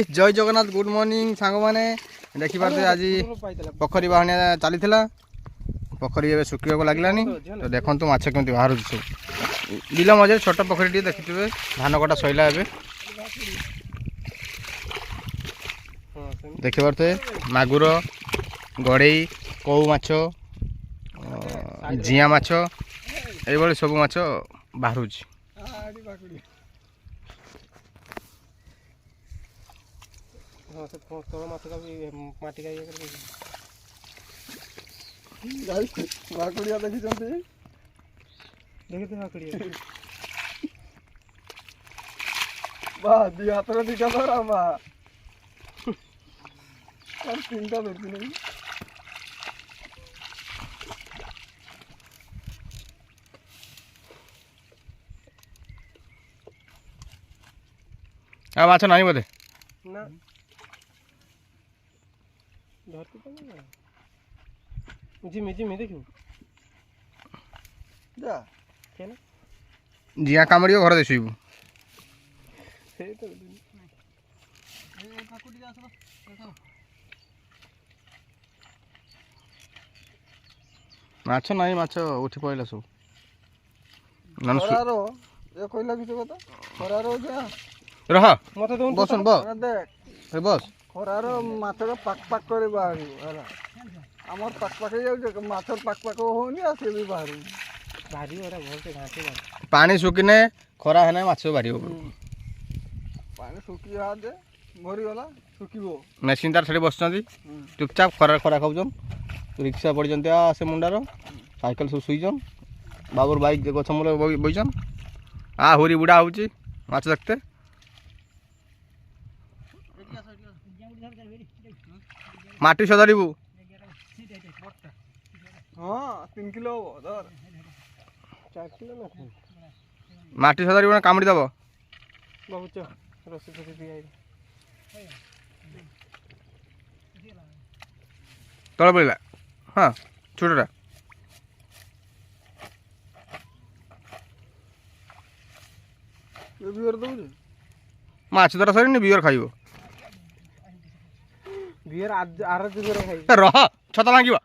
जय Jagannath good morning सांग मैंने देखिए आज पोखरी बाहनिया चली पोखरी ए सुखा लगलानी तो देखो माछ केमती बाहर सब बिल मझे छोट पोखरी देखिए धान कटा सैला ए देखिए मागुर गड़े कौ माछ जिया माछ ये सब माछ बाहर भाकुड़िया देखी वाह दी हाथ दिखा धरा बा तीन टा धरती नहीं आ माछ नहीं बोधे ना धरती तो नहीं जिमी जिमी देखियो जा केना जिया कामड़ियो घर देखबू से तो माछ नहीं माछ उठी पड़ला सब खरारो ये कहला किछ कथा खरारो जा रह मते दउन बसन ब देख ए बस खरारो माछर पाक पाक करे बाहरी हला हमर पाक पाक जाउ माछर पाक पाक होनी आ से भी बाहरी बाहरी ओरा भल से घाटे पानी सुकिने खरा है ना माछ बारी पानी सुकी आ दे भरी गला सुकीबो मेसिन तार छड़ी बसचंदी चुपचाप खरा खरा खाउजन रिक्शा पड़ जंते आ से मुंडार साइकिल सब सुईजन बाबूर बाइक गछ मूल बईजन आ होरी बुढ़ा होची माछ देखते माटी सदारिबू हां 3 किलो धर 4 किलो ना माटी सदारिबू ना कामड़ी दबो बहुत रसी रसी दिया तळ पड़ला हाँ छोटा ये बियर दउ माछ धरा सरी बियर खाइबो बियर आर बियर खाइ रह छता मांगिबा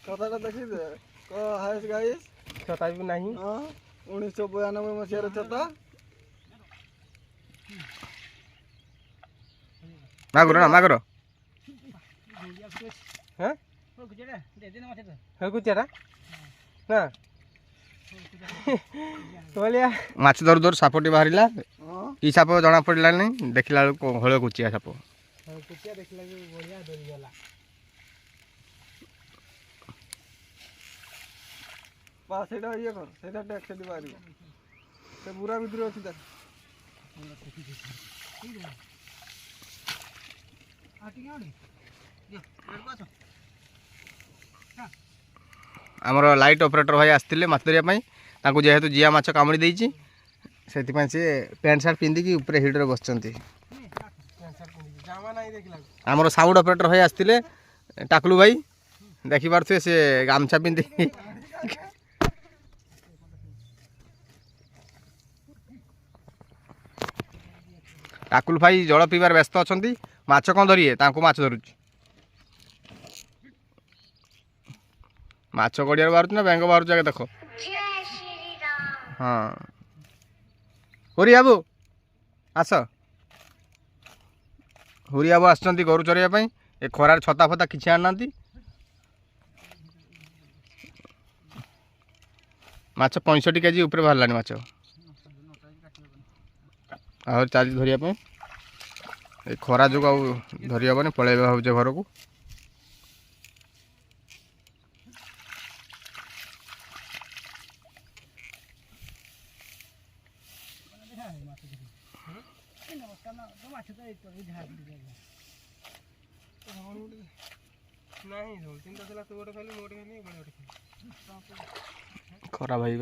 कथाटा देखि दे क हाइस गाइस छता भी नहीं हां 1992 मसिया छता मागुर ना मागुर हैं दे दे ना माछ है कुचेरा ना बोलिया माछ धर धर सापटी बाहरिला की साप जना पड़ला नहीं देखला हळ कुचिया साप कुचिया देखला कि बढ़िया डरी गला बा सेटा ये कर सेटा टैक्स दे बारी से पूरा भीतर अछि त आमर लाइट ऑपरेटर भाई आसते माछ धरने जेहेतु जिया माछ कामुड़ी देती से पैंट सार्ट पिंधिकी ऊपर हिटर बस आमर साउंड ऑपरेटर भाई आसते टाकलू भाई देखिपे से गामछा पिंधि टाकुल भाई जल पीबार व्यस्त अच्छा माछ कौन धरिए माछ धरुची माछ गड़िया बाहर ना बैंक बाहर आगे देख हाँ हुरी बाबू आस हुरी बाबू आस गोरु चरवाई ए खरार छता फता किसी आना माछ 65 केजी ऊपर बाहर माछ आहरी चली धरने खरा जो धरी हेनी पलैबा भावचे घर को खरा भाई